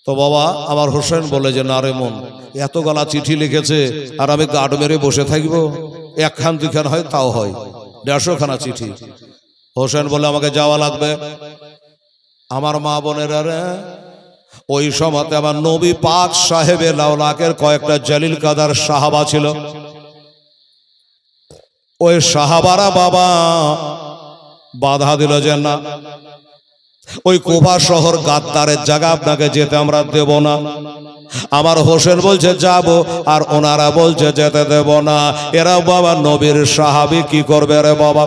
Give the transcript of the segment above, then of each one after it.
তো বাবা আমার হোসেন বলে যে না রে মন, এত গলা চিঠি লিখেছে আর আমি গার্ড মেরে বসে থাকবো? একখান দুখান হয় তাও হয়, 150 খানা চিঠি। হোসেন বলে আমাকে যাওয়া লাগবে। আমার মা বোনেরা রে, ওই সময়তে আমার নবী পাক সাহেবে লাউলাকের কয়েকটা জলিল কাদার সাহাবা ছিল। ওই সাহাবারা বাবা বাধা দিল যে না, ওই কুফা শহর গাদ্দারের জায়গা, আপনাকে যেতে আমরা দেব না। আমার হোসেন বলছে যাব, আর ওনারা বলছে যেতে দেব না। এরা বাবা নবীর সাহাবী, কি করবে রে বাবা?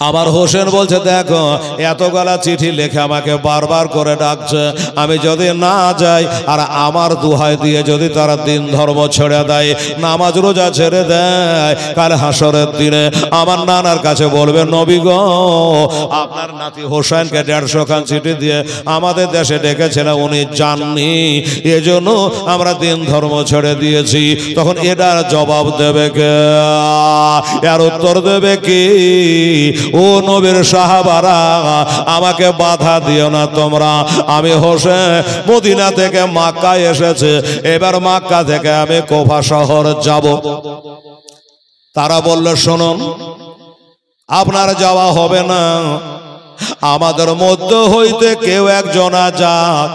আমার হোসেন বলছে দেখো, এত গলা চিঠি লেখে আমাকে বারবার করে ডাকছে, আমি যদি না যাই আর আমার দুহাই দিয়ে যদি তারা দিন ধর্ম ছেড়ে দেয়, নামাজ রোজা ছেড়ে দেয়, কাল হাসরের দিনে আমার নানার কাছে বলবে নবী গো, আপনার নাতি হোসেনকে 150 খান চিঠি দিয়ে আমাদের দেশে ডেকেছিলেন, উনি যাননি, এজন্য আমরা দিন ধর্ম ছেড়ে দিয়েছি। তখন এটার জবাব দেবে কে? এর উত্তর দেবে কি? ও নবীর সাহাবারা, আমাকে বাধা দিও না তোমরা। আমি হোসেন মদিনা থেকে মক্কা এসেছে, এবার মক্কা থেকে আমি কুফা শহর যাব। তারা বলল শুনুন, আপনার যাওয়া হবে না, আমাদের মধ্য হইতে কেউ একজন যাক,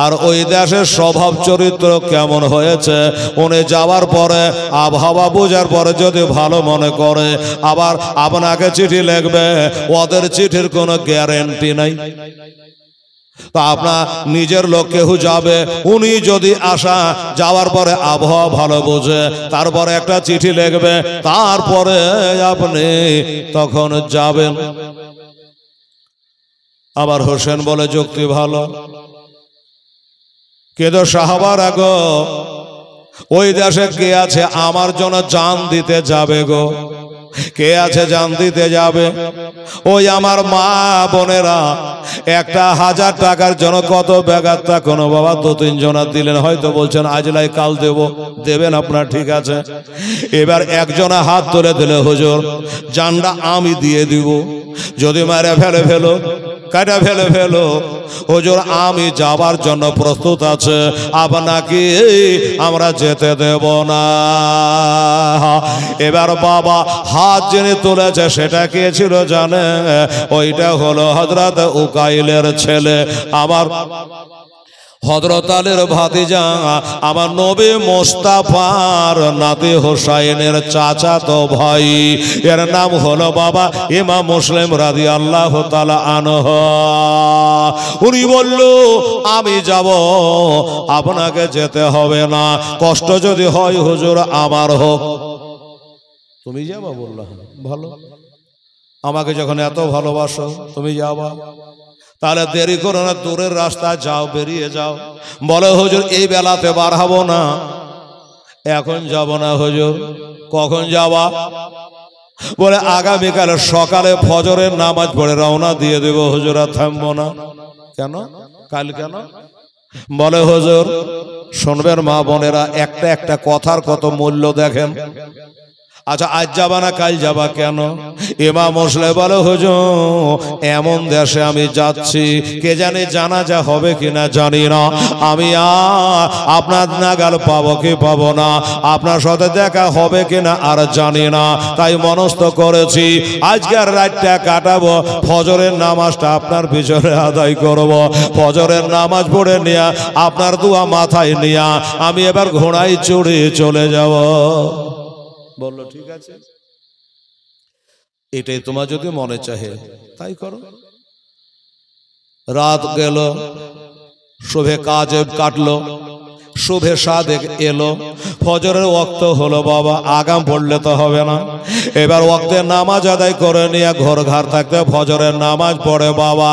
আর ওই দেশের স্বভাব চরিত্র কেমন হয়েছে উনি যাওয়ার পরে আবহাওয়া বোঝার পরে যদি ভালো মনে করে আবার আপনাকে চিঠি লিখবে, ওদের চিঠির কোনো গ্যারান্টি নাই। তো আপনার নিজের লোক কেউ যাবে, উনি যদি আসা যাওয়ার পরে আবহাওয়া ভালো বোঝে, তারপরে একটা চিঠি লিখবে, তারপরে আপনি তখন যাবেন। আবার হোসেন বলে যুক্তি ভালো, কিন্তু সাহাবারা গো, ওই দেশে কে আছে আমার জন্য জান দিতে যাবে গো? কে আছে জান দিতে যাবে? ওই আমার মা বোনেরা একটা 1000 টাকার জন্য কত বেগারটা কোনো বাবা 2-3 জনা দিলেন, হয়তো বলছেন আজ লাই কাল দেব, দেবেন আপনার, ঠিক আছে। এবার একজনা হাত তুলে দিলে হুজুর জানটা আমি দিয়ে দিব, যদি মারে ফেলো কাটা ফেলো হুজুর আমি যাবার জন্য প্রস্তুত আছে, আপনাকে আমরা যেতে দেব না। এবার বাবা হাত যিনি তুলেছে সেটা কে ছিল জানে? ওইটা হলো হযরত উকাইলের ছেলে, আমার হযরত আলীর ভাতিজা, আমার নবী মুস্তাফার নাতি হোসাইনের চাচাতো ভাই, এর নাম হলো বাবা ইমাম মুসলিম রাদিয়াল্লাহু তাআলা আনহু। উনি বলল আমি যাব, আপনাকে যেতে হবে না, কষ্ট যদি হয় হুজুর আমার হোক। তুমি যাবা? বললাম ভালো, আমাকে যখন এত ভালোবাসো তুমি যাবা, তাহলে দেরি করো না, দূরের রাস্তা যাও, বেরিয়ে যাও। বলে হুজুর এই বেলাতে বার হবো না, এখন যাব না হুজুর। কখন যাওয়া? বলে আগামীকাল সকালে ফজরের নামাজ পড়ে রওনা দিয়ে দেব হুজুর, আর থামবো না। কেন? কাল কেন? বলে হুজুর শুনবেন মা বোনেরা, একটা একটা কথার কত মূল্য দেখেন। আচ্ছা আজ যাবা না কাল যাবা কেন? ইমাম মুসলিম বলে হুজুর এমন দেশে আমি যাচ্ছি, কে জানে জানাজা হবে কিনা জানি না, আমি আপনার নাগাল পাবো কি পাবো না, আপনার সাথে দেখা হবে কিনা আর জানি না, তাই মনস্থ করেছি আজকের রাতটা কাটাবো, ফজরের নামাজটা আপনার পিছনে আদায় করব, ফজরের নামাজ পড়ে নিয়ে আপনার দোয়া মাথায় নিয়ে আমি এবার ঘোড়ায় চড়ে চলে যাব। বললো ঠিক আছে, এটাই তোমার যদি মনে চাহে তাই করো। রাত গেল, শুভে কাজে কাটলো, শুভে সাদেক এলো, ফজরের ওয়াক্ত হলো বাবা, আগাম পড়লে তো হবে না। এবার ওয়াক্তে নামাজ আদায় করে নিয়ে ঘর ঘর থাকতে ফজরের নামাজ পড়ে বাবা,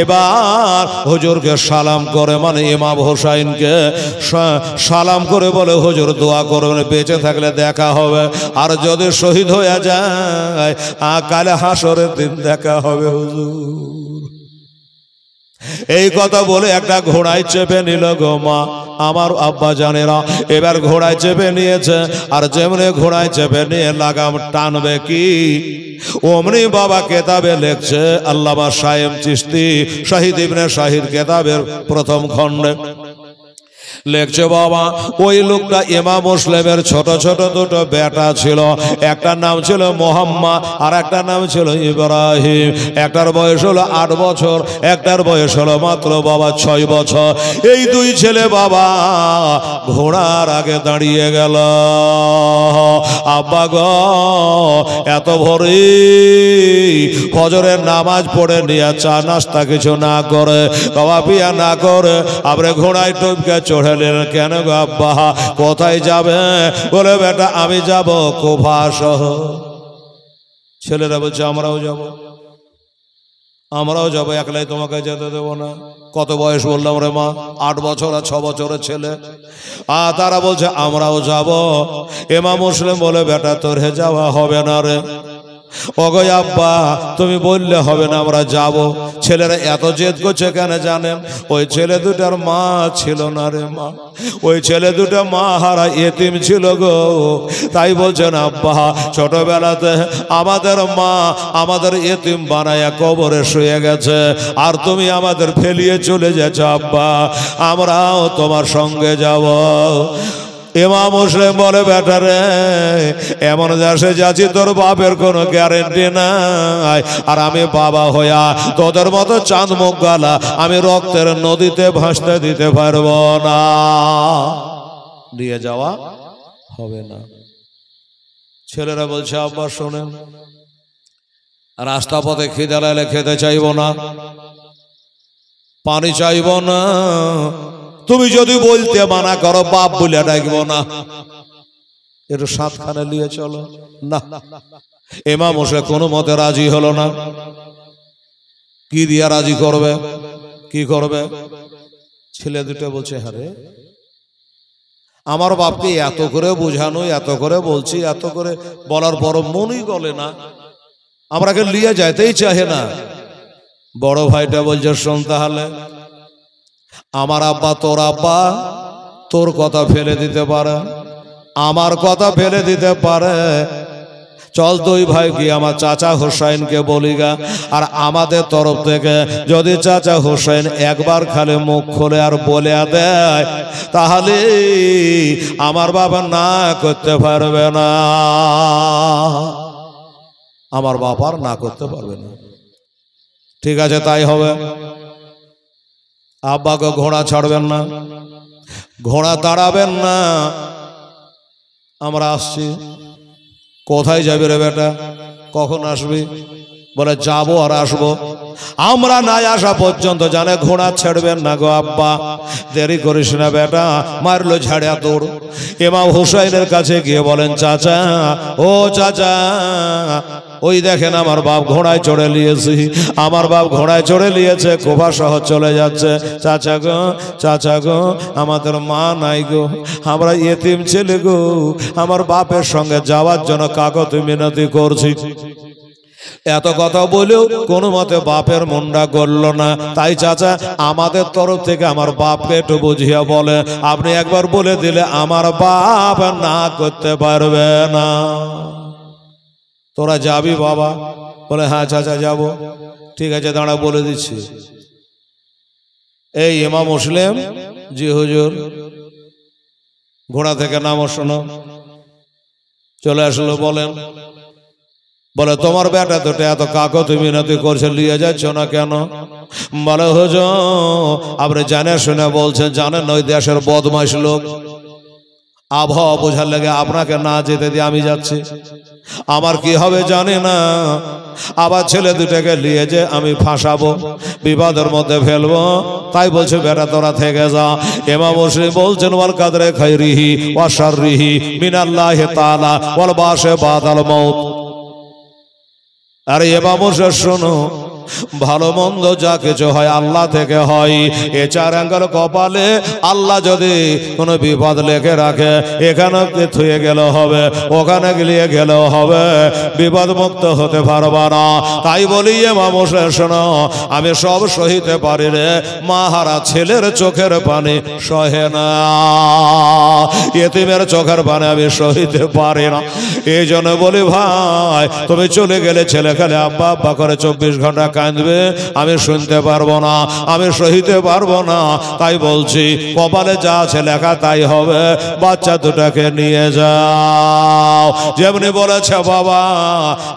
এবার হুজুরকে সালাম করে, মানে ইমাম হোসাইনকে সালাম করে বলে হুজুর দোয়া করবেন, বেঁচে থাকলে দেখা হবে, আর যদি শহীদ হয়ে যায় কালে হাসরের দিন দেখা হবে হুজুর। এই কথা বলে একটা ঘোড়ায় চেপে নিল গো মা। আমার আব্বা জানেরা এবার ঘোড়ায় চেপে নিয়েছে, আর যেমনি ঘোড়ায় চেপে নিয়ে লাগাম টানবে কি অমনি বাবা কেতাবে লেখছে, আল্লামা সায়েম চিশতি শাহিদ ইবনে শাহিদ কেতাবের প্রথম খণ্ডে লেখছে, বাবা ওই লোকটা ইমাম মুসলিমের ছোট ছোট দুটো বেটা ছিল, একটার নাম ছিল মোহাম্মদ আর একটার নাম ছিল ইব্রাহিম। একটার বয়স হলো 8 বছর, একটার বয়স হলো মাত্র বাবা 6 বছর। এই দুই ছেলে বাবা ঘোড়ার আগে দাঁড়িয়ে গেল। আব্বা গো, এত ভোরে ফজরের নামাজ পড়ে নিয়ে চা নাস্তা কিছু না করে, খাওয়া পিয়া না করে আপনি ঘোড়ায় টপকে চড়ে কেন গো আব্বা? কোথায় যাবে? বলে বেটা আমি যাব কুফা শহর। ছেলেরা বলছে আমরাও যাব, একলাই তোমাকে যেতে দেবো না। কত বয়স বললাম রে মা? 8 বছর আর 6 বছরের ছেলে। আর তারা বলছে আমরাও যাব। ইমাম মুসলিম বলে বেটা তোর হে যাওয়া হবে না রে। ওগো আব্বা তুমি বললে হবে না, আমরা যাব। ছেলেরা এত জেদ করছে কেন জানেন? ওই ছেলে দুটার মা ছিল না রে মা, ওই ছেলে দুটা মা হারা এতিম ছিল গো। তাই বলছেন আব্বা ছোটবেলাতে আমাদের মা আমাদের এতিম বানায়া কবরে শুয়ে গেছে, আর তুমি আমাদের ফেলিয়ে চলে যাচ্ছ আব্বা, আমরাও তোমার সঙ্গে যাব। ইমাম মুসলিম বলে বেটা রে, এমন দেশে যাচ্ছি তোর বাপের কোনো গ্যারেন্টি নাই, আর আমি বাবা হইয়া তোদের মতো চাঁদ মুখ গালা আমি রক্তের নদীতে ভাসতে দিতে পারবো না, নিয়ে যাওয়া হবে না। ছেলেরা বলছে আব্বা শোনেন, রাস্তা পথে খিদে লাগলে খেতে চাইবো না, পানি চাইবো না, তুমি যদি বলতে মানা করো বাপ বলে ডাকবো না, একটু সাতখানে নিয়ে চলো না। ইমাম মুসলিম কোনো মতে রাজি হলো না। কি দিয়া রাজি করবে? কি করবে? ছেলে দুটো বলছে হারে আমার বাপকে এত করে বোঝানো, এত করে বলছি, এত করে বলার পর মনই গলে না, আমরাকে লিয়ে যাইতেই চাহে না। বড় ভাইটা বলছে শোন তাহলে, আমার আব্বা তোর আব্বা তোর কথা ফেলে দিতে পারে, আমার কথা ফেলে দিতে পারে, চল দুই ভাই কি আমার চাচা হুসাইনকে বলিগা, আর আমাদের তরফ থেকে যদি চাচা হুসাইন একবার খালি মুখ খুলে আর বলে দেয় তাহলে আমার বাবা না করতে পারবে না, আমার বাবার না করতে পারবে না। ঠিক আছে তাই হবে। আব্বাকে ঘোড়া ছাড়বেন না, ঘোড়া দাঁড়াবেন না, আমরা আসছি। কোথায় যাবি রে বেটা? কখন আসবি? বলে যাবো আর আসবো। আমরা না আসা পর্যন্ত জানে ঘোড়া ছাড়বেন না গো আব্বা, দেরি করিস না বেটা। মারলো ঝাড়িয়া দৌড়। ইমাম হুসাইনের কাছে গিয়ে বলেন চাচা, ও চাচা ওই দেখেন আমার বাপ ঘোড়ায় চড়ে নিয়েছি, আমার বাপ ঘোড়ায় চড়ে নিয়েছে, কুফা শহর চলে যাচ্ছে। চাচা গো আমাদের মা নাই গো, আমরা এতিম ছেলে গো, আমার বাপের সঙ্গে যাওয়ার জন্য কাকতি মিনতি করছি। এত কথা বলেও কোনো মতে বাপের মনটা গড়ল না। তাই চাচা আমাদের তরফ থেকে আমার বাপকে একটু বুঝিয়া বলে, আপনি একবার বলে দিলে আমার বাপ না করতে পারবে না। তোরা যাবি বাবা? বলে হ্যাঁ চাচা যাব। ঠিক আছে দাঁড়া বলে দিচ্ছি। এই ইমাম মুসলিম, জি হুজুর। ঘোড়া থেকে নামো, শোনো। চলে আসলো। বলেন। বলে তোমার বেটা দুটো এত কাকতি মিনতি করছে, নিয়ে যাচ্ছ না কেন? বলে হুজুর আপনি জানে শুনে বলছেন, জানেন ওই দেশের বদমাইশ লোক, আবহাওয়া বোঝার লেগে আপনাকে না যেতে দিয়ে আমি যাচ্ছি। আমার কি হবে জানি না, আবার ছেলে দুটাকে নিয়ে যে আমি ফাঁসাবো, বিপদের মধ্যে ফেলবো। তাই বলছে বেটা তোরা থেকে যা। ইমাম মুসলিম বলছেন ওয়াল কাদরে খাইরিহি ওয়া শাররিহি মিনাল্লাহি তাআলা ওয়াল বাশে বাদাল মাউত। আরে ইমাম মুসলিম শোনো, ভালো মন্দ যা কিছু হয় আল্লাহ থেকে হয়। এ 4 আঙ্গুল কপালে আল্লাহ যদি কোনো বিপদ লেখে রাখে, এখানে থুয়ে গেল হবে, ওখানে গিয়ে গেলেও হবে, বিপদ মুক্ত হতে পারবা না। তাই বলি মামুসে শোনো, আমি সব সহিতে পারি রে, মা হারা ছেলের চোখের পানি সহে না, এতিমের চোখের পানি আমি সহিতে পারি না। এই জন্য বলি ভাই, তুমি চলে গেলে ছেলে খেলে আব্বা আব্বা করে 24 ঘন্টা কাঁদবে, আমি শুনতে পারবো না, আমি সহিতে পারবো না। তাই বলছি কপালে যা আছে লেখা তাই হবে, বাচ্চা দুটাকে নিয়ে যাও। যেমনি বলেছে বাবা,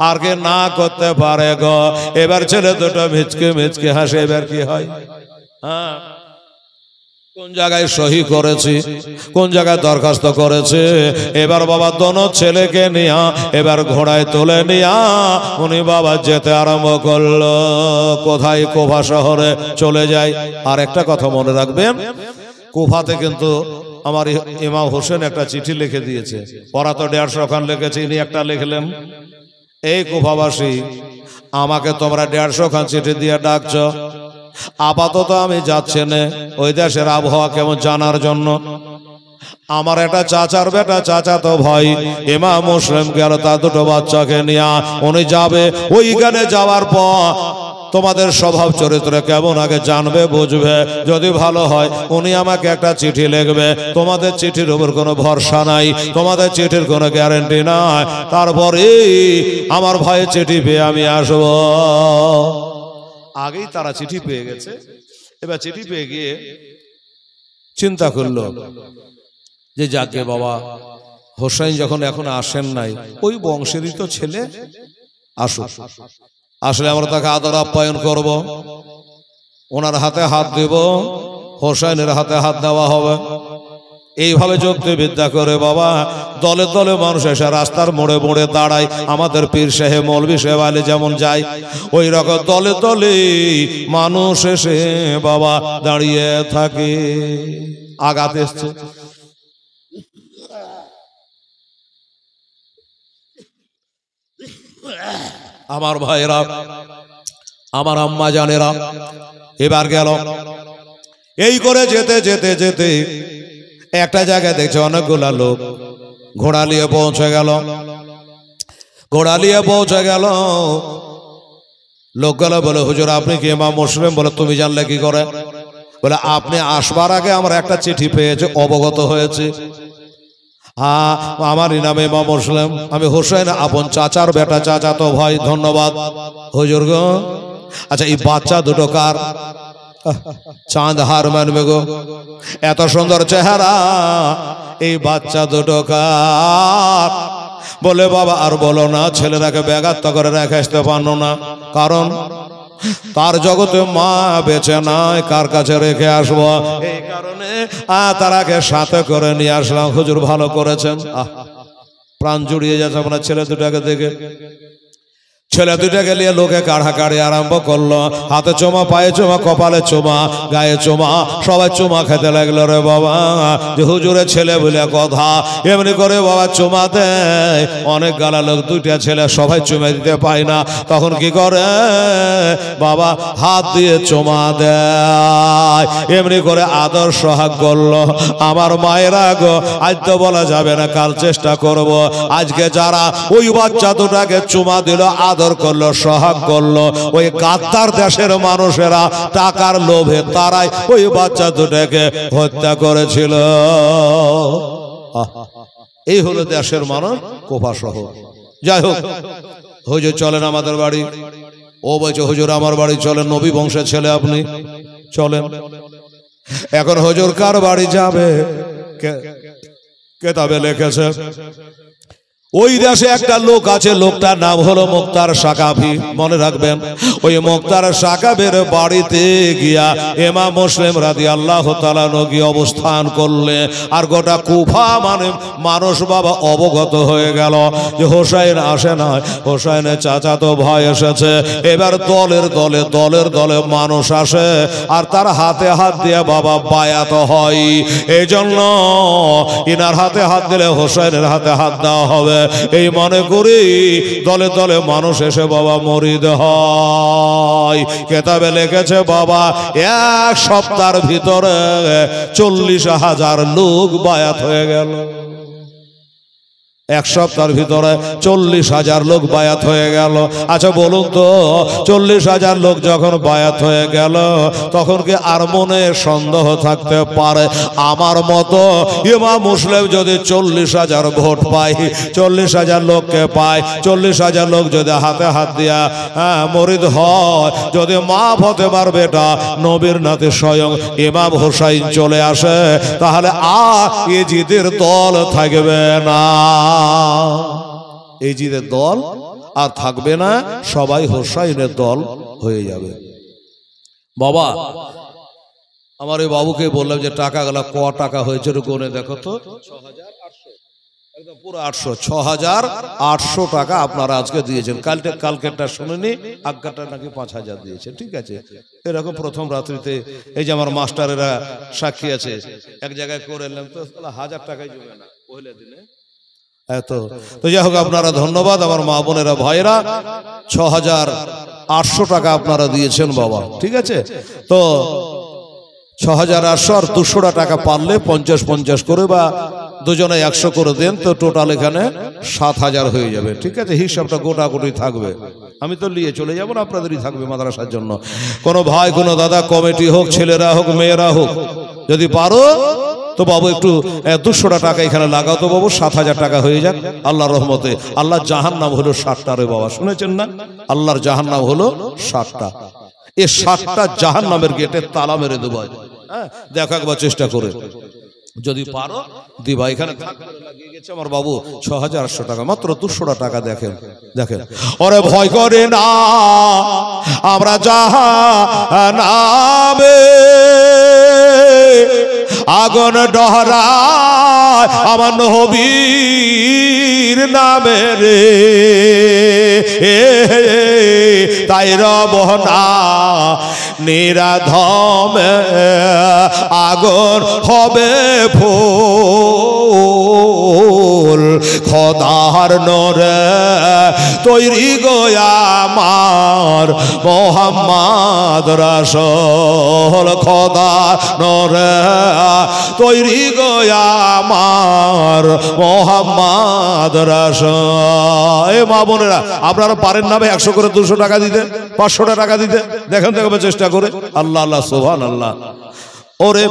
আর কে না করতে পারে গো। এবার ছেলে দুটো মিচকে মিচকে হাসে। এবার কি হয়? হ্যাঁ, কোন জায়গায় সহি করেছি, কোন জায়গায় দরখাস্ত করেছে। এবার বাবা দোনো ছেলেকে নিয়া এবার ঘোড়ায় তুলে নিয়া উনি বাবা যেতে আরম্ভ করলো। কোথায়? কুফা শহরে চলে যায়। আর একটা কথা মনে রাখবেন, কুফাতে কিন্তু আমার ইমাম হোসেন একটা চিঠি লিখে দিয়েছে। ওরা তো 150 খান লিখেছে, ইনি একটা লিখলেন, এই কুফাবাসী আমাকে তোমরা 150 খান চিঠি দিয়ে ডাকছ, আপাতত আমি যাচ্ছি না ওই দেশের আবহাওয়া কেমন জানার জন্য। আমার একটা চাচার বেটা, চাচা তো ভাই ইমাম মুসলিম গেল তার দুটো বাচ্চাকে নিয়ে, উনি যাবে। ওইখানে যাওয়ার পর তোমাদের স্বভাব চরিত্র কেমন আগে জানবে, বুঝবে। যদি ভালো হয় উনি আমাকে একটা চিঠি লিখবে। তোমাদের চিঠির উপর কোনো ভরসা নাই, তোমাদের চিঠির কোনো গ্যারান্টি নাই। তারপরে আমার ভাইয়ের চিঠি পেয়ে আমি আসবো। আগেই তারা চিঠি পেয়ে গেছে। এবার চিঠি পেয়ে গিয়ে চিন্তা করলো যে যাকে বাবা হোসেন যখন এখন আসেন নাই, ওই বংশেরই তো ছেলে, আসুক, আসলে আমরা তাকে আদর আপ্যায়ন করব, ওনার হাতে হাত দেব, হোসেনের হাতে হাত দেওয়া হবে। এইভাবে যুক্তিবিদ্যা করে বাবা দলে দলে মানুষ এসে রাস্তার মোড়ে মোড়ে দাঁড়ায়। আমাদের পীর সাহেব মৌলভী সাহেব আলী যেমন যায়, ওই রকম দলে দলে মানুষ এসে বাবা দাঁড়িয়ে থাকে। আঘাত এসছে, আমার ভাইরা, আমার আম্মা জানেরা। এবার গেল, এই করে যেতে যেতে যেতে একটা জায়গায় দেখছে অনেকগুলা লোক ঘোড়া নিয়ে পৌঁছে গেল। ঘোড়া নিয়ে পৌঁছে গেল, লোকগুলো বলে হুজুর আপনি কি ইমাম মুসলিম? বলে তুমি জানলে কি করে? বলে আপনি আসবার আগে আমরা একটা চিঠি পেয়েছি, অবগত হয়েছে। আমার নামে ইমাম মুসলিম, আমি হোসেন আপন চাচার বেটা, চাচা তো ভাই। ধন্যবাদ হুজুর গো। আচ্ছা এই বাচ্চা দুটো কার? চাঁদ হার মানবে গো, এত সুন্দর চেহারা, এই বাচ্চা দুটো কার? বলে বাবা আর বলো না, ছেলেরাকে ব্যাঘাত করে রেখে আসতে পারলো না, কারণ তার জগতে মা বেঁচে নাই, কার কাছে রেখে আসবো? এই কারণে তারাকে সাথে করে নিয়ে আসলাম। হুজুর ভালো করেছেন। প্রাণ জুড়িয়ে যাচ্ছে আপনার ছেলে দুটাকে দেখে। ছেলে দুটাকে নিয়ে লোকে কাড়াকাড়ি আরম্ভ করলো। হাতে চুমা, পায়ে চুমা, কপালে চুমা, গায়ে চুমা, সবাই চুমা খেতে লাগলো। রে বাবা, যে হুজুরের ছেলে বলে কথা, এমনি করে বাবা চুমা দেয়। অনেক গালা লোক, দুইটা ছেলে সবাই চুমা দিতে পায় না, তখন কি করে বাবা হাত দিয়ে চুমা দেয়। এমনি করে আদর সোহাগ করলো। আমার মায়েরা গো, আজ তো বলা যাবে না, কাল চেষ্টা করব। আজকে যারা ওই বাচ্চা দুটাকে চুমা দিল, আদর করলো, সোহাগ করলো, ওই গাদ্দার দেশের মানুষেরা টাকার লোভে তারাই ওই বাচ্চা দুটাকে হত্যা করেছিল। এই হলো দেশের মানুষ, কুফা শহর। যাই হোক, হুজুর চলেন আমাদের বাড়ি। ও বলছে হুজুর আমার বাড়ি চলেন, নবী বংশের ছেলে আপনি, চলেন। এখন হুজুর কার বাড়ি যাবে? কেতাবে লিখেছে ওই দেশে একটা লোক আছে, লোকটার নাম হলো মুক্তার সাকাফি। মনে রাখবেন, ওই মুক্তার সাকাফের বাড়িতে গিয়া ইমাম মুসলিম রাদিয়াল্লাহু তাআলা গিয়ে অবস্থান করলে। আর গোটা কুফা মানে মানুষ বাবা অবগত হয়ে গেল যে হোসেন আসে না, হোসেনের চাচাতো ভাই এসেছে। এবার দলের দলে দলের দলে মানুষ আসে, আর তার হাতে হাত দিয়ে বাবা বায়াত হয়। এই জন্য ইনার হাতে হাত দিলে হোসেনের হাতে হাত দেওয়া হবে। এই মনে করি দলে দলে মানুষ এসে বাবা মরিদ হয়। কেতাবে লিখেছে বাবা 1 সপ্তাহের ভিতরে 40,000 লোক বায়াত হয়ে গেল। 1 সপ্তাহের ভিতরে 40,000 লোক বায়াত হয়ে গেল। আচ্ছা বলুন তো 40,000 লোক যখন বায়াত হয়ে গেল তখন কি আর মনে সন্দেহ থাকতে পারে আমার মতো ইমাম মুসলিম যদি 40,000 ভোট পায়, 40,000 লোককে পায়, 40,000 লোক যদি হাতে হাত দিয়া মরিদ হয়, যদি মা ফাতেমার বেটা নবীর নাতি স্বয়ং ইমাম হুসাইন চলে আসে, তাহলে আর ইজিদের দল থাকবে না। এই জিদের দল আর থাকবে না, সবাই হোসাইনের দল হয়ে যাবে। বাবা আমার এই বাবুকে বললাম যে টাকাগুলা ক টাকা হয়েছে গুনে দেখো তো। 6,800, একদম পুরো 800, 6,800 টাকা আপনারা আজকে দিয়েছেন। কালকেরটা শুনেনি, আজ্ঞাটা নাকি 5,000 দিয়েছে। ঠিক আছে, এরকম প্রথম রাত্রিতে এই যে আমার মাস্টারেরা সাক্ষী আছে, এক জায়গায় করে এলাম তো 1,000 টাকায় জমে না পহেলে দিনে। তো যাই হোক আপনারা ধন্যবাদ আমার মা বোনেরা ভাইরা, 6,800 টাকা আপনারা দিয়েছেন বাবা। ঠিক আছে, তো 6,800 আর 200 টাকা পারলে 50-50 করে বা দুজনে 100 করে দেন, তো টোটাল এখানে 7,000 হয়ে যাবে। ঠিক আছে, হিসাবটা গোটাগুটি থাকবে। আমি তো নিয়ে চলে যাবো না, আপনাদেরই থাকবে মাদ্রাসার জন্য। কোনো ভাই কোনো দাদা কমিটি হোক, ছেলেরা হোক মেয়েরা হোক, যদি পারো তো বাবু একটু 200 টাকা এখানে লাগাও তো বাবু, 7,000 টাকা হয়ে যাক আল্লাহর রহমতে। আল্লাহর জাহান্নাম হলো 60টা রে বাবা, শুনেছেন না? আল্লাহর জাহান্নাম হলো 60টা। এই 60টা জাহান্নামের গেটে তালা মেরে দেবো। দেখো একবার চেষ্টা করে, যদি পারো দিবা। এখানে লাগিয়ে গেছে আমার বাবু 6,800 টাকা, মাত্র 200 টাকা। দেখেন দেখেন, ওরে ভয় করে না আমরা জাহান্নামে আগুন ডহরায় আমার নবীর নামে রে, তাই রব না নিরাধমে আগুন হবে ফুল, খোদার নূরে তৈরি গো আমার মোহাম্মদ রাসূল, খোদার নূরে তৈরি গো আমার মোহাম্মদ রাসূল। এ মা বোনেরা আপনারা পারেন না ভাই 100 করে 200 টাকা দিতে, 500 টাকা দিতে? দেখেন দেখবেন চেষ্টা করে। আল্লাহ আল্লাহ সুবহানাল্লাহ। ওরে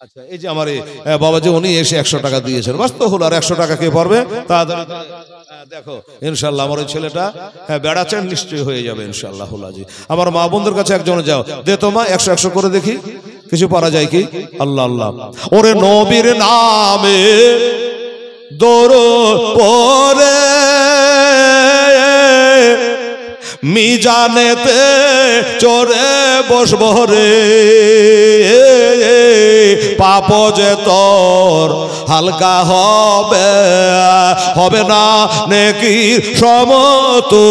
আচ্ছা, এই যে আমার বাবাজি উনি এসে 100 টাকা দিয়েছেন, বাস্তব হলো। আর 100 টাকা কে পারবে? তাড়াতাড়ি দেখো ইনশাল্লাহ আমার ওই ছেলেটা বেড়াচ্ছেন, নিশ্চয়ই হয়ে যাবে ইনশাল্লাহ। হুলাজি আমার মা বোনদের কাছে একজন যাও, দে তো মা 100 করে দেখি কিছু পারা যায় কি। আল্লাহ আল্লাহ। ওরে নবীর নামে দরুদ পড়ে মিজানেতে চড়ে বসবো রে, পাপ যে তোর হালকা হবে, হবে না নেকির সমতুল,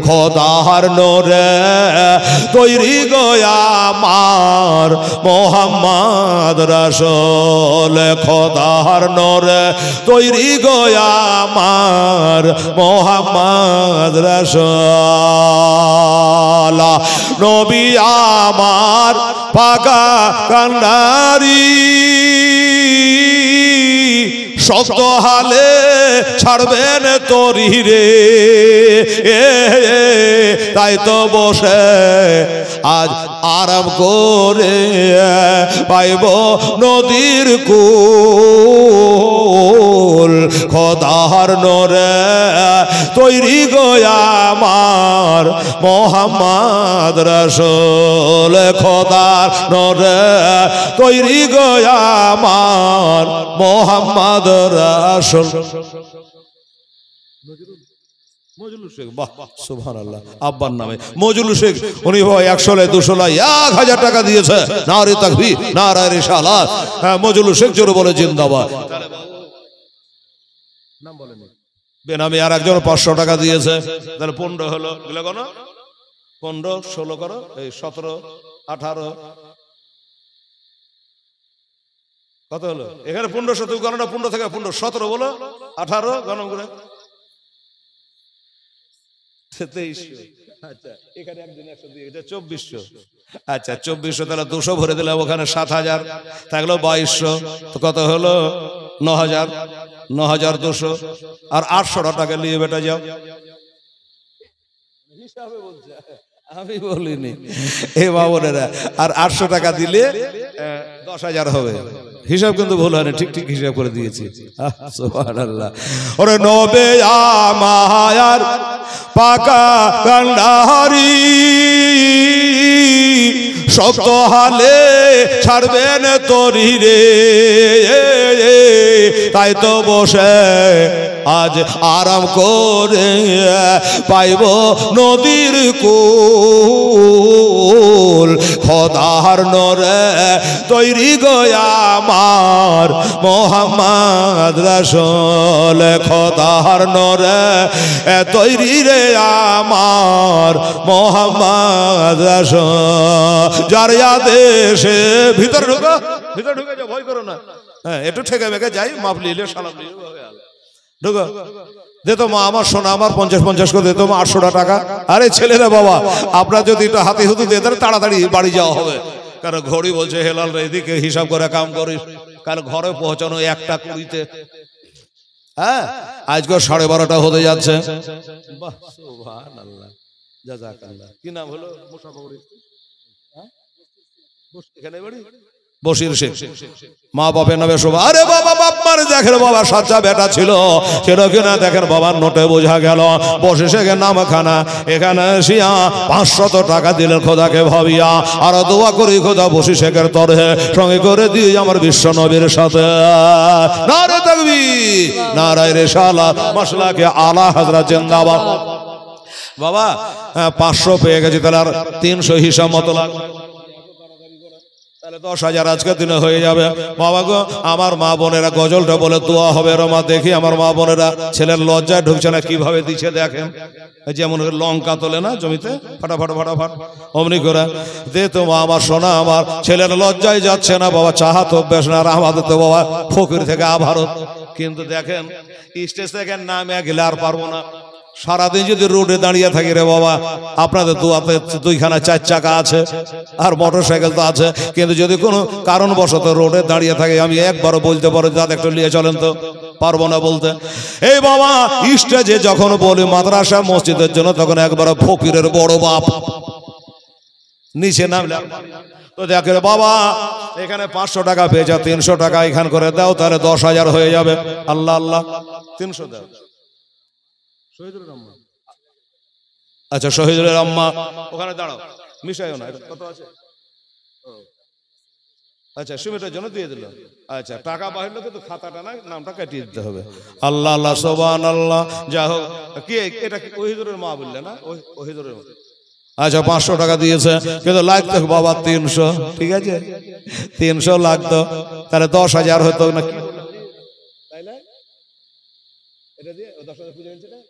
খোদার নূরে তৈরি গো আমার মোহাম্মদ রাসূল, খোদার নূরে তৈরি গো আমার মোহাম্মদ রাসূল। নবী আমার পাকা কান্ডারি, শক্ত হালে ছাড়বেন তরি রে, তাই তো বসে আজ আরাম করে পাইব নদীর কুল, খোদার নূরে তৈরি গো আমার মোহাম্মদ রাসূল, খোদার নূরে তৈরি গো আমার মোহাম্মদ রাসূল। মজলু শেখ, বাহ সুবহানাল্লাহ, আব্বার নামে মজলু শেখ, উনি 100 200 1,000 টাকা দিয়েছে। নারে তাকবীর, নারে রিসালাত। হ্যাঁ মজলু শেখ জোরে বলে জিন্দাবাদ। নাম বলেন বেনামে আর একজন 500 টাকা দিয়েছে, তাহলে 15 হলো। এগুলো কোন 15 16 করো, এই 17 18 কত হলো এখানে 1500, তুই গণনা 15 থেকে 15, 17 বলো, 18 গণনা করে 2300। আচ্ছা এখানে একদিন 100 দিয়ে এটা 2400। আচ্ছা 2400, তাহলে 200 ভরে দিলাম, ওখানে 7000 থাকলো 2200, তো কত হলো 9000, 9200। আর 800 টাকা নিয়ে বেটা যাও। হিসাবে বলছে, আমি বলিনি এ বাবনেরা। আর 800 টাকা দিলে 10,000 হবে। হিসাব কিন্তু ভুল হয়নি, ঠিক ঠিক হিসাব করে দিয়েছি। সুবহানাল্লাহ। ওরে নবে আমার পাকা কান্ডারি, শক্ত হালে ছাড়বেন তরি রে, তাই তো বসে আজ আরাম করে পাইব নদীর কুল। খোদার নরে তৈরি গয়া আমার মোহাম্মদ রাসূল, খোদার নরে তৈরি রে আমার মোহাম্মদ রাসূল। যার আদেশে ভিতরে ঢুকো, ভিতরে ঢুকে যাও, ভয় করো না। হ্যাঁ একটু ঠেকে মেকে যাই, মাপ নিলে সালাম নিলে ঢুকো। দে তো মা আমার সোনা, আমার 50 করে দে তো মা 800 টাকা। আরে ছেলেরা বাবা, আপনার যদি একটু হাতে হুতু দিয়ে দেন তাড়াতাড়ি বাড়ি যাওয়া হবে, কারণ ঘড়ি বলছে হেলাল রে এদিকে হিসাব করে কাম করিস, কারণ ঘরে পৌঁছানো 1টা 20-তে। হ্যাঁ আজকে 12:30 হতে যাচ্ছে। বাহ সুবহানাল্লাহ, জাযাকাল্লাহ। কি নাম হলো? মুসাফির। হ্যাঁ এখানে বাড়ি বসির শেখ। মা বাপের নামে শোভা। আরে বাবা বাপ মারে দেখেন বাবা সাচ্চা বেটা ছিল কিনা দেখেন বাবার নোটে বোঝা গেল। বসে শেখের নামখানা এখানে শিয়া 500 টাকা দিলেন খোদাকে ভাবিয়া, আর দোয়া করি খোদা বসি শেখের তরে সঙ্গে করে দিয়ে আমার বিশ্ব নবীর সাথে। নারে তাকবীর, নারায়ে রিসালাত, মাশাআল্লাহ আলা হযরত জিন্দাবাদ। বাবা 500 পেয়ে গেছি, তাহলে আর 300 হিসাব মতো লাগবে, তাহলে 10,000 আজকের দিনে হয়ে যাবে। বাবা গো আমার মা বোনেরা গজলটা বলে দোয়া হবে। রমা দেখি আমার মা বোনেরা ছেলের লজ্জায় ঢুকছে না, কিভাবে দিচ্ছে দেখেন। যেমন লঙ্কা তোলে না জমিতে, ফাটাফাট ফাটাফাট অমনি করে দে তো মা আমার সোনা, আমার ছেলের লজ্জায় যাচ্ছে না বাবা। চাহাত অভ্যাস না, আর আমাদের তো বাবা ফকির থেকে আভারত। কিন্তু দেখেন স্টেজ থেকে নামে গেলে আর পারবো না। সারাদিন যদি রোডে দাঁড়িয়ে থাকি রে বাবা, আপনাদের দুয়াতে 2খানা 4 চাকা আছে আর মোটরসাইকেল তো আছে, কিন্তু যদি কোনো কারণবশত রোডে দাঁড়িয়ে থাকে আমি একবারও বলতে পারো দাদা একটু নিয়ে চলেন, তো পারবো না বলতে। এই বাবা স্টেজে যখন বলি মাদ্রাসা মসজিদের জন্য, তখন একবার ফকিরের বড় বাপ নিচে নামলে তো দেখে বাবা এখানে 500 টাকা পেয়েছে, 300 টাকা এখান করে দাও, তাহলে 10,000 হয়ে যাবে। আল্লাহ আল্লাহ 300 দাও। আচ্ছা শহীদুলের আম্মা ওখানে দাঁড়াও, মিশাইও না। কত আছে? আচ্ছা সুমিটার জন্য দিয়ে দিল। আচ্ছা টাকা বাহির কিন্তু খাতাটা না, নামটা কাটিয়ে দিতে হবে। আল্লাহ আল্লাহ সুবহানাল্লাহ। যা হোক কি এটা ওহিদুরের মা বললে না? ওহিদুরের মা। আচ্ছা 500 টাকা দিয়েছে, কিন্তু লাগতো বাবা 300। ঠিক আছে 300 লাগতো, তাহলে 10,000 হতো নাকি? তাই না? এটা দিয়ে 10,000 পুজো হয়েছে না?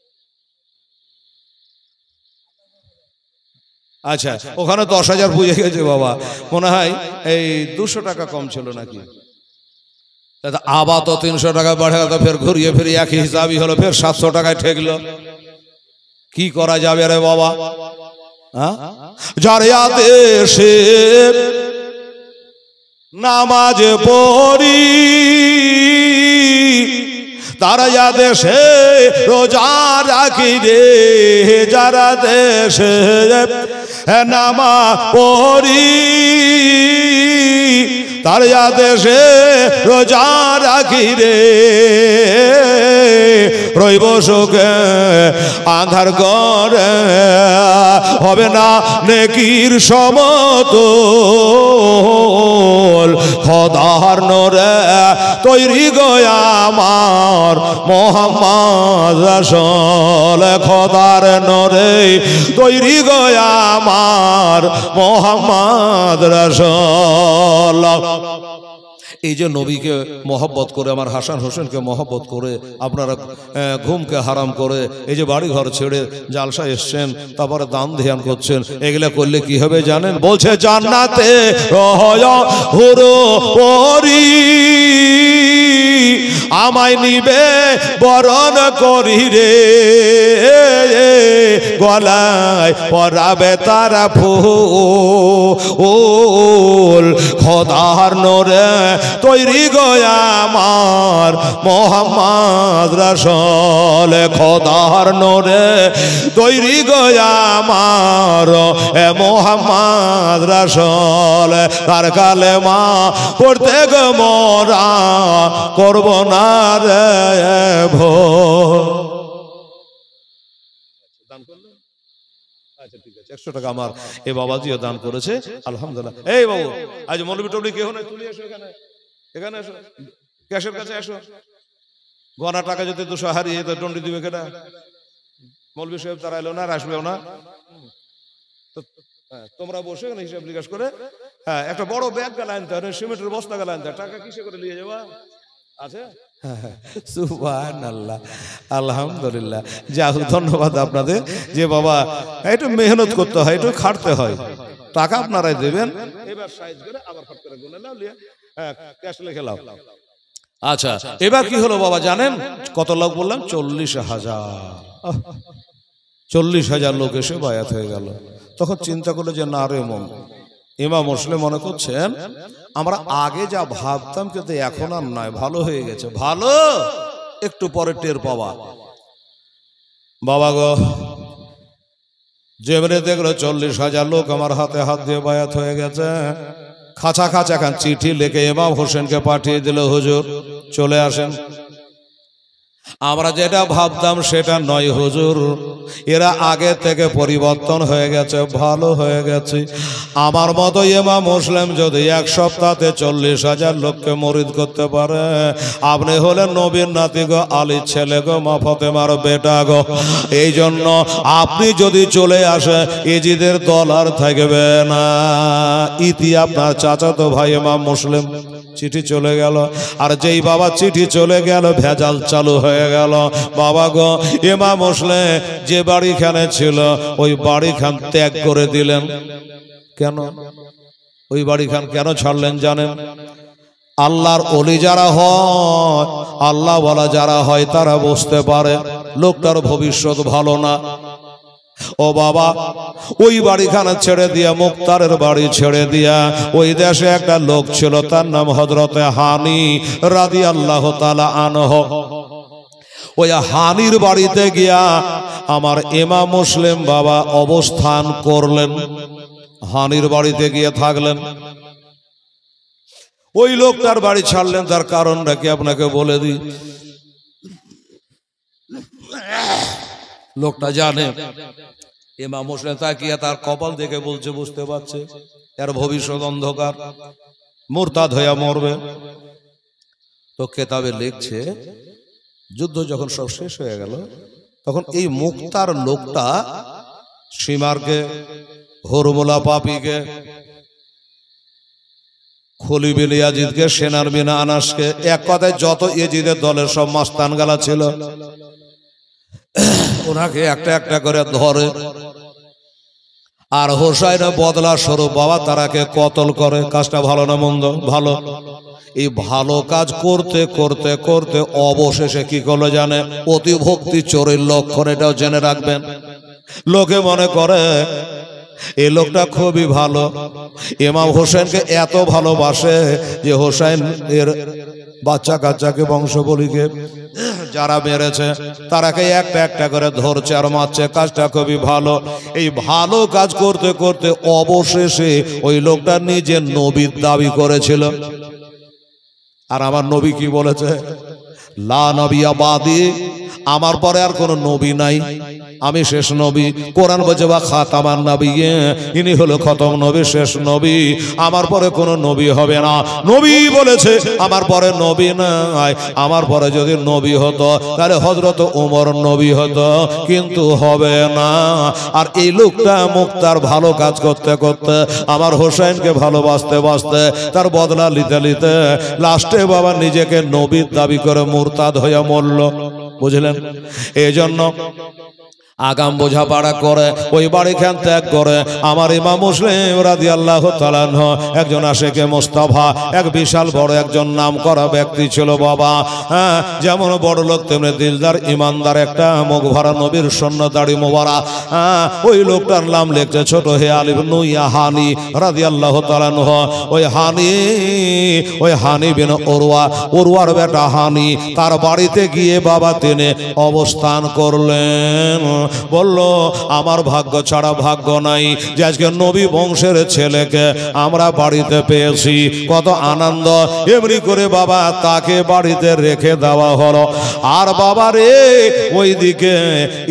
আচ্ছা ওখানে 10,000 বুঝে গেছে বাবা, মনে হয় এই 200 টাকা কম ছিল নাকি। আবার তো 300 টাকা বাড়ে গেল, ফের ঘুরিয়ে ফিরে একই হিসাবই হলো, ফের 700 টাকায় ঠেকলো। কি করা যাবে রে বাবা? যার আদেশে নামাজ পড়ি, তারা আদেশে রোজা রাখি রে, যারা দেশে নামাজ পড়ি, তার আদেশে রোজা রাখি রে, রইব সুখে আধার করে, হবে না নেকির সমতল। খোদার নরে তৈরি গয়া আমার মোহাম্মদ রাসূল, খোদার নরে তৈরি গয়া আমার মোহাম্মদ রাসূল। এই যে নবীকে মহব্বত করে, আমার হাসান হোসেনকে মহব্বত করে আপনারা ঘুমকে হারাম করে এই যে বাড়ি ঘর ছেড়ে জালসা এসছেন, তারপরে দান ধ্যান করছেন, এগুলা করলে কি হবে জানেন? বলছে জান্নাতে হুরো পরি আমায় নিবে বরণ করি রে, গলায় পরাবে তারা ফুল, খোদার নোরে তৈরি গয়া আমার মোহাম্মদ রাসূল, খোদার নোরে তৈরি গয়া আমার মোহাম্মদ রাসূল, তার কালেমা পড়তে গো মোরা করব না রে ভোর। আচ্ছা ঠিক আছে, 100 টাকা আমার এই বাবাজিও দান করেছে, আলহামদুলিল্লাহ। এই বাবু আজ মৌলবি টবলি কেউ নাই, তুলে এসো এখানে, এখানে এসো, ক্যাশের কাছে এসো। গনা টাকা যদি 200 হারিয়ে তো দণ্ডি দিবে কেটা? মৌলবি সাহেব তারা এলো না, আর আসবেও না। তোমরা বসে হিসাব নিকাশ করে হ্যাঁ একটা বড় ব্যাগ গেলে আনতে হবে, সিমেন্টের বস্তা গেলে আনতে হবে, টাকা কিসে করে নিয়ে যাবা আছে? সুবহানাল্লাহ, আলহামদুলিল্লাহ। যাই হোক, ধন্যবাদ আপনাদের যে বাবা একটু মেহনত করতে হয়, একটু খাটতে হয়, টাকা আপনারাই দেবেন। এবার সাইজ করে আবার ফট করে গুনে নাও, লিয়ে ক্যাশ লিখে নাও। আচ্ছা এবার কি হলো বাবা জানেন? কত লোক বললাম? 40,000। 40,000 লোক এসে বায়াত হয়ে গেল। তখন চিন্তা করলো যে না রে মন, ইমাম মুসলিম মনে করছেন আমরা আগে যা ভাবতাম কিন্তু এখন আর নয়, ভালো হয়ে গেছে। ভালো একটু পরে টের পাওয়া। বাবা গো, যেমনি দেখলো 40,000 লোক আমার হাতে হাত দিয়ে বায়াত হয়ে গেছে, খাঁচা খাঁচা খান চিঠি লিখে ইমাম হোসেনকে পাঠিয়ে দিল, হুজুর চলে আসেন। আমরা যেটা ভাবতাম সেটা নয় হুজুর, এরা আগে থেকে পরিবর্তন হয়ে গেছে, ভালো হয়ে গেছে। আমার মতো ইমাম মুসলিম যদি এক সপ্তাহে 40,000 লোককে মরিদ করতে পারে, আপনি হলেন নবীর নাতি গো, আলীর ছেলে গো, মা ফাতেমার বেটা গো। এই জন্য আপনি যদি চলে আসে ইজিদের দল আর থাকবে না। ইতি আপনার চাচাতো ভাই ইমাম মুসলিম। চিঠি চলে গেল, আর যেই বাবা চিঠি চলে গেল ভেজাল চালু হয়ে গেল। বাবা গো, ইমাম মুসলিম যে বাড়িখানে ছিল ওই বাড়িখান ত্যাগ করে দিলেন। কেন ওই বাড়িখান কেন ছাড়লেন জানেন? আল্লাহর ওলি যারা হয়, আল্লাহ ওয়ালা যারা হয় তারা বুঝতে পারে লোকটার ভবিষ্যৎ ভালো না। ও বাবা, ওই বাড়িখানা ছেড়ে দিয়া, মুক্তারের বাড়ি ছেড়ে দিয়া, ওই দেশে একটা লোক ছিল, তার নাম হযরতে হানি রাদিয়াল্লাহু তাআলা আনহু। ওই হানির বাড়িতে গিয়া আমার ইমাম মুসলিম বাবা অবস্থান করলেন, হানির বাড়িতে গিয়ে থাকলেন। ওই লোকটার বাড়ি ছাড়লেন, তার কারণটা কি আপনাকে বলে দিই। লোকটা জানে ইমাম মুসলিম তাকিয়ে তার কপাল দেখে বলছে, বুঝতে পারছে এর ভবিষ্যৎ অন্ধকার, মুরতাদ হইয়া মরবে। তো কেতাবে লিখছে যুদ্ধ যখন সব শেষ হয়ে গেল, তখন এই মুক্তার লোকটা সীমারকে, হরমুলা পাপিকে, খলিল বিন ইয়াজিদকে, সেনার বিন আনাসকে, এক কথায় যত ইয়াজিদের দলের সব মাস্তান গালা ছিল ওনাকে একটা একটা করে ধরে, আর হোসাইন বদলা স্বরূপ বাবা তারাকে কতল করে। কাজটা ভালো না মন্দ? ভালো। এই ভালো কাজ করতে করতে করতে অবশেষে কি করলো জানে? অতিভক্তি চোরের লক্ষণ, এটাও জেনে রাখবেন। লোকে মনে করে এই লোকটা খুবই ভালো, ইমাম হোসেনকে এত ভালোবাসে যে হোসেন এর বাচ্চা কাচ্চাকে, বংশবলীকে যারা মেরেছে তারাকে একটা একটা করে ধরছে আর মারছে। কাজটা খুবই ভালো। এই ভালো কাজ করতে করতে অবশেষে ওই লোকটা নিজে নবীর দাবি করেছিল। আর আমার নবী কি বলেছে? লা নবিয়া বাদি, আমার পরে আর কোনো নবী নাই। আমি শেষ নবী। কোরআন বলছে বা খাতামান নবী, ইনি হলো খতম নবী, শেষ নবী, আমার পরে কোনো নবী হবে না। নবী বলেছে আমার পরে নবী নাই, আমার পরে যদি নবী হতো তাহলে হযরত ওমর নবী হতো, কিন্তু হবে না। আর এই লোকটা মুক্তার ভালো কাজ করতে করতে, আমার হোসেনকে ভালোবাসতে বাসতে, তার বদলা নিতে নিতে লাস্টে বাবা নিজেকে নবীর দাবি করে মুরতাদ হয়ে মরল। বুঝলেন? এই জন্য আগাম বোঝাপড়া করে ওই বাড়িখান ত্যাগ করে আমার ইমাম মুসলিম রাদিয়াল্লাহু তাআলা আনহু একজন আশিকে মুস্তাফা, এক বিশাল বড় একজন নামকরা ব্যক্তি ছিল বাবা। হ্যাঁ, যেমন বড় লোক তেমনি দিলদার ইমানদার, একটা মুখ ভরা নবীর সৈন্য দাড়ি মোবারক। হ্যাঁ, ওই লোকটার নাম লিখছে ছোট হে আলী ইবনে হানি রাদিয়াল্লাহু তাআলা আনহু। ওই হানি বিন ওরওয়ার বেটা হানি, তার বাড়িতে গিয়ে বাবা তিনি অবস্থান করলেন। বলল আমার ভাগ্য ছাড়া ভাগ্য নাই যে আজকে নবী বংশের ছেলেকে আমরা বাড়িতে পেয়েছি, কত আনন্দ। এমনি করে বাবা তাকে বাড়িতে রেখে দেওয়া হলো। আর বাবা রে ওইদিকে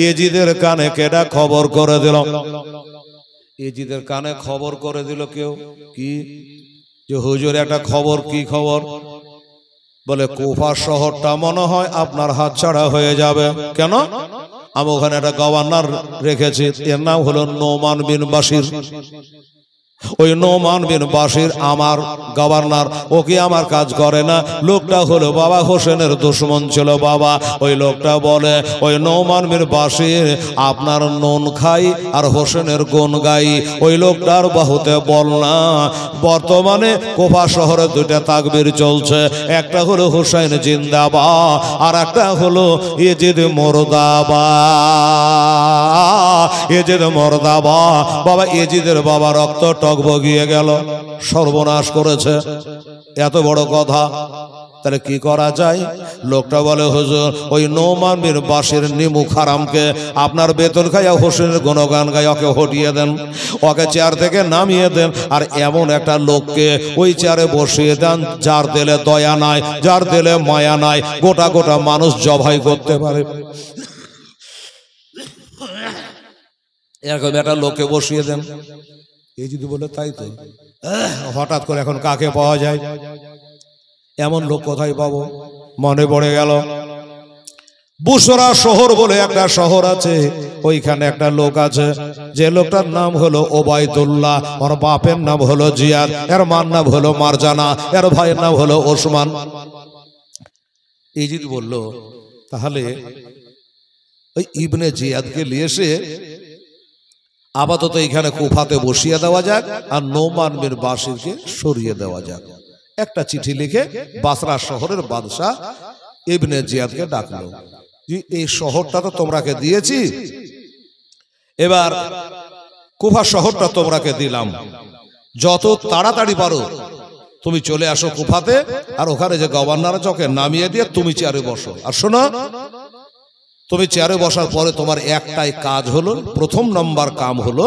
এজিদের কানে কেডা খবর করে দিল, এজিদের কানে খবর করে দিল কেউ, কি যে হুজুর একটা খবর। কি খবর? বলে কুফা শহরটা মনে হয় আপনার হাতছাড়া হয়ে যাবে। কেন? আমি ওখানে একটা গভর্নর রেখেছি, এর নাম হলো নোমান বিন বাশির। ওই নোমান বিন বাশির আমার গভর্নর, ওকে আমার কাজ করে না। লোকটা হলো বাবা হোসেনের দুশমন ছিল বাবা। ওই লোকটা বলে ওই নোমান বিন বাশির আপনার নুন খাই আর হোসেনের গুণ গাই। ওই লোকটার বাহুতে বল না। বর্তমানে কুফা শহরে দুইটা তাকবীর চলছে, একটা হলো হোসেন জিন্দাবাদ আর একটা হলো ইয়েজিদ মুর্দাবাদ। ইয়েজিদ মুর্দাবাদ বাবা, ইয়েজিদের বাবা রক্ত বগিয়ে গেল, সর্বনাশ করেছে। এত বড় কথা, তাহলে কি করা যায়? লোকটা বলে হুজুর ওই নোমান বিন বাশির নিমুখ হারামকে আপনার বেতন খাইয়া হোসেনের গুণগান গাই ওকে হটিয়ে দেন, ওকে চেয়ার থেকে নামিয়ে দেন, আর এমন একটা লোককে ওই চেয়ারে বসিয়ে দেন যার দিলে দয়া নাই, যার দিলে মায়া নাই, গোটা গোটা মানুষ জবাই করতে পারে। এরকম একটা লোককে বসিয়ে দেন। এই যদি বলে তাই তো হঠাৎ করে এখন কাকে পাওয়া যায়? এমন লোক কোথায় পাবো? মনে পড়ে গেল বুসরা শহর বলে একটা শহর আছে, ওইখানে একটা লোক আছে, যে লোকটার নাম হলো ওবায়দুল্লাহ, ওর বাপের নাম হলো জিয়াদ, এর মার নাম হলো মারজানা, এর ভাইয়ের নাম হলো ওসমান। এই যদি বললো তাহলে ওই ইবনে জিয়াদকে নিয়ে এসে আপাতত এখানে কুফাতে বসিয়ে দেওয়া যাক, আর নোমান বিন বাশিরকে সরিয়ে দেওয়া যাক। একটা চিঠি লিখে বাসরা শহরের বাদশাহ ইবনে জিয়াদকে ডাকলো, যে এই শহরটা তো তোমরাকে দিয়েছি, এবার কুফা শহরটা তোমরাকে দিলাম, যত তাড়াতাড়ি পারো তুমি চলে আসো কুফাতে, আর ওখানে যে গভর্নর আছে ওকে নামিয়ে দিয়ে তুমি চেয়ারে বসো। আর শোনো, তুমি চেয়ারে বসার পরে তোমার একটাই কাজ হলো, প্রথম নম্বর কাম হলো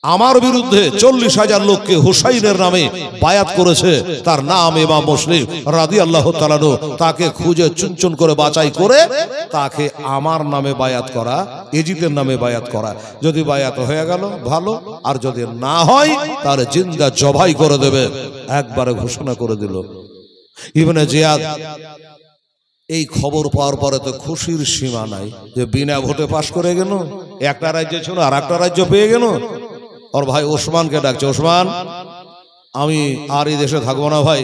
আমার বিরুদ্ধে 40,000 লোককে হুসাইনের নামে বায়াত করেছে, তার নাম ইমাম মুসলিম রাদিয়াল্লাহু তাআলা আনহু, তাকে খুঁজে চুনচুন করে বাছাই করে তাকে আমার নামে বায়াত করা, এজিদের নামে বায়াত করা। যদি বায়াত হয়ে গেল ভালো, আর যদি না হয় তাহলে জিন্দা জবাই করে দেবে। একবারে ঘোষণা করে দিল। ইবনে জিয়াদ এই খবর পাওয়ার পরে তো খুশির সীমা নাই, যে বিনা ভোটে পাশ করে গেল, একটা রাজ্য ছিল আর একটা রাজ্য পেয়ে গেল। ওর ভাই ওসমানকে ডাকছে, ওসমান আমি আর এই দেশে থাকবো না ভাই,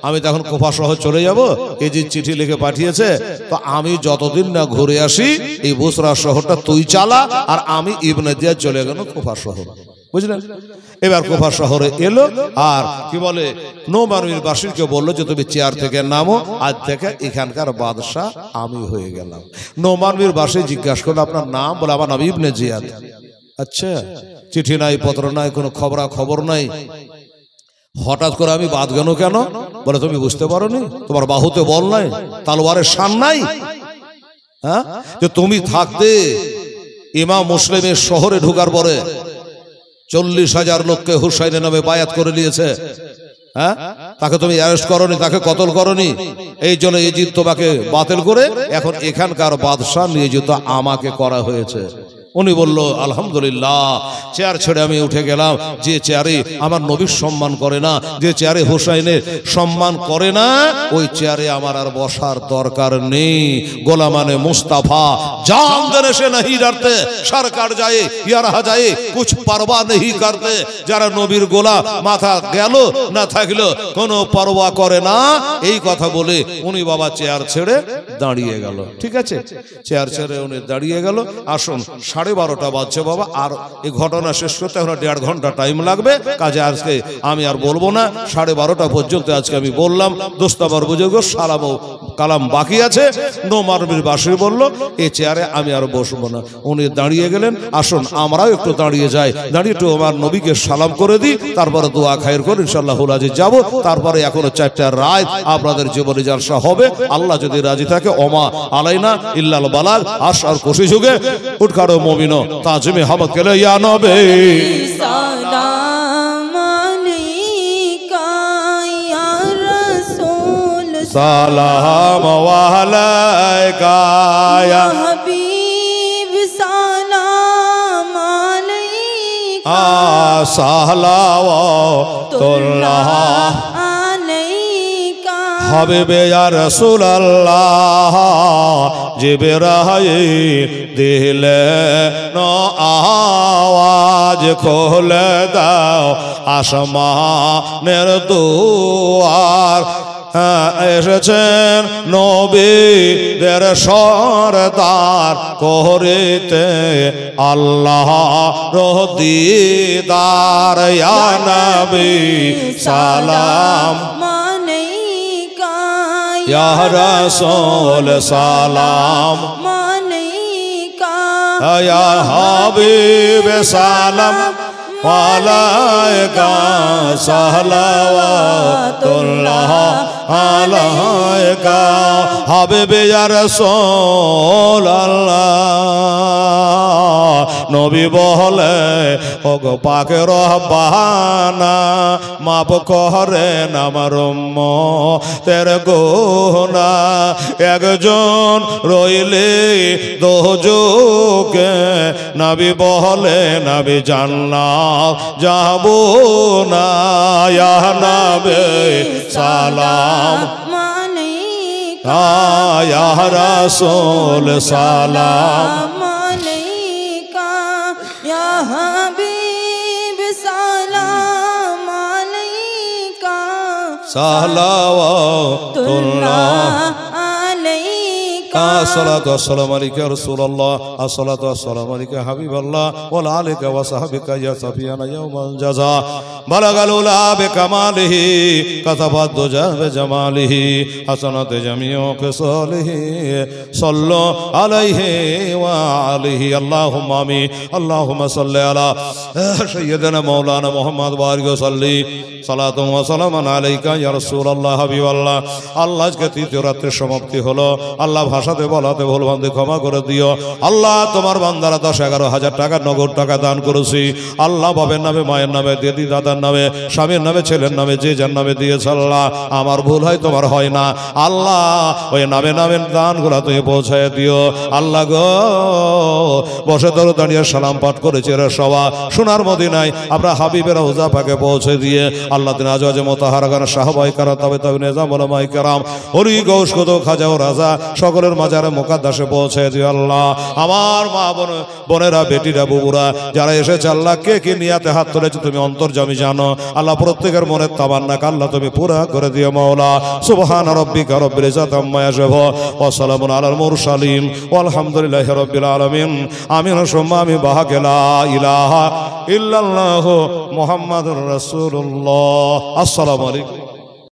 আমি তখন কুফা শহর চলে যাব, এই যে চিঠি লিখে পাঠিয়েছে, তো আমি যতদিন না ঘুরে আসি এই বুসরা শহরটা তুই চালা, আর আমি ইবনে জিয়াদ চলে গেল কুফা শহর। বুঝলেন? এবার কুফা শহরে এলো, আর কি বলে নোমান বিন বাশিরকে বললো যে তুমি চেয়ার থেকে নামো, আজ থেকে এখানকার বাদশাহ আমি হয়ে গেলাম। নোমান বিন বাশির জিজ্ঞাসা করলো আপনার নাম? বলে আমার নাম ইবনে জিয়াদ। আচ্ছা, চিঠি নাই, পত্র নাই, কোনো খবর নাই, হঠাৎ করে আমি বাদ গেল কেন? বলে তুমি বুঝতে পারোনি, তোমার বাহুতে বল নাই, তালোয়ারের শান নাই? হ্যাঁ, যে তুমি থাকতে ইমাম মুসলিমের শহরে ঢোকার পরে 40,000 লোককে হুসাইনের নামে বায়াত করে নিয়েছে, হ্যাঁ, তাকে তুমি অ্যারেস্ট করনি, তাকে কতল করনি, এই জন্য ইজিদ তোমাকে বাতিল করে এখন এখানকার বাদশাহ নিয়োজিত আমাকে করা হয়েছে। উনি বলল আলহামদুলিল্লাহ, চেয়ার ছেড়ে আমি উঠে গেলাম। যে চেয়ারে আমার নবীর সম্মান করে না, যে চেয়ারে হুসাইনের সম্মান করে না, ওই চেয়ারে আমার আর বসার দরকার নেই। গোলামানে মুস্তাফা জান দেনে সে नहीं डरते, सर काट जाए या रहा जाए कुछ परवाह नहीं करते। যারা নবীর গোলাম মাথা গেল না থাকলো কোনো পরোয়া করে না, এই কথা বলে উনি বাবা চেয়ার ছেড়ে দাঁড়িয়ে গেল। ঠিক আছে, চেয়ার ছেড়ে উনি দাঁড়িয়ে গেল। আসুন 12:30 বাজছে বাবা, আর এই ঘটনা শেষ করতে এখন 1.5 ঘন্টা টাইম লাগবে। কাজে আজকে আমি আর বলবো না, 12:30 পর্যন্ত আজকে আমি বললাম। দোস্তাবার বুজুর্গ সালাম ও কালাম বাকি আছে। নোমারবির বাসির বলল এই চেয়ারে আমি আর বসবো না। উনি দাঁড়িয়ে গেলেন। আসুন আমরাও একটু দাঁড়িয়ে যাই, দাঁড়িয়ে একটু আমার নবীকে সালাম করে দিই, তারপরে দোয়া খায়ের করে ইনশাআল্লাহ রাজি যাব। তারপরে এখনো 4টা রাত আপনাদের জীবনে জালসা হবে, আল্লাহ যদি রাজি থাকে। ওমা আলাইনা ইল্লাল বালাগ। আর খুশি যুগে উঠকারো মুমিনো তাজিমে হামদ কেলে ইয়া নবী সালাম আলাইকা ইয়া রাসূল, সালাম আলাইকা ইয়া হাবিব, সালাম আলাইকা সালাওয়াতুল্লাহ আলাইকা হাবিবে ইয়া রাসূলুল্লাহ। জিবরাইল দিলে নো আওয়াজ খোলে দাও আসমানের দুয়ার। এসেছেন নবীদের সরদার করিতে আল্লাহ দিদার। ইয়া নবী সালাম আলাইকা ইয়া রাসূল সালাম আলাইকা ইয়া হাবিব সালাম আলাইকা সালাওয়াতুল্লাহ আলাইকা হাবিবে ইয়া রাসূলুল্লাহ। নবী বলে ওগো পাকে রব্বানা মাফ করেন আমার উম্মতের গুনাহ। একজন রইলে দোজকে নবী বলে নবী জান্নাত যাব না। ইয়া নবী সালাম আলাইকা ইয়া রাসূল সালাম আলাইকা ইয়া হাবিব, সালাম আলাইকা সালাওয়াতুল্লাহ আলাইকা আসসালাতু ওয়াসসালামু আলাইকা ইয়া রাসূলুল্লাহ, আসসালাতু ওয়াসসালামু আলাইকা হাবিবাল্লাহ ওয়া আলিকা ওয়া সাহবিকা ইয়া সাফিয়ানা ইয়াউমাল জাযা। বালাগাল উলা বিকামালিহি কাতাবাদ দুজা বিজামালিহি হাসানাত জামিউ কিসালিহি সাল্লু আলাইহি ওয়া আলিহি আল্লাহুম্মা আমিন। আল্লাহুম্মা সাল্লি আলা সাইয়্যিদিনা মাওলানা মুহাম্মদ ওয়া আলিহি ওয়া সাল্লি সালাতু ওয়া সালামান আলাইকা ইয়া রাসূলুল্লাহ হাবিবাল্লাহ। আল্লাহ আজকে তৃতীয় রাতের সমাপ্তি হলো। আল্লাহ ভাষাতে বলাতে ভুল ভ্রান্তি ক্ষমা করে দিও। আল্লাহ তোমার বান্দারা 10-11 হাজার টাকা নগদ টাকা দান করেছি। আল্লাহ বাবার নামে, মায়ের নামে, দিদি দাদার নামে, স্বামীর নামে, ছেলের নামে, যে যার নামে দিয়েছে আল্লাহ আমার ভুল হয় তোমার হয় না। আল্লাহ ওই নামে নামে দানগুলা তুমি পৌঁছায় দিও। আল্লাহ গো বসে ধরে দাঁড়িয়ে সালাম পাঠ করেছে এরা সবা সোনার মদিনায় আমরা হাবিবের রওজা পাকে পৌঁছে দিয়ে আল্লাহ দিন আজওয়াজে মুতাহারাগান সাহাবায়ে কেরাম তবে নিজাম উলামায়ে কেরাম ওলি গৌস কত খাজা ও রাজা সকলের মাজারে মুকাদ্দাসে পৌঁছে দিও। আল্লাহ আমার মা বোনেরা, বেটিরা, বুবুরা যারা এসেছে আল্লাহ কে কি নিয়াতে হাত তুলেছে তুমি অন্তর্যামী জানো। আল্লাহ প্রত্যেকের মনের তামান্না আল্লাহ তুমি পুরা করে দিও মাওলা। সুবহান রাব্বিকা রাব্বিল ইজ্জাতি আম্মা ইয়াসিফুন ওয়া সালামুন আলাল মুরসালিন ওয়ালহামদুলিল্লাহি রাব্বিল আলামিন। আমিন সুম্মা আমিন। বাহাকে লা ইলাহা ইল্লাল্লাহু মুহাম্মাদুর রাসূলুল্লাহ। আসসালামু আলাইকুম।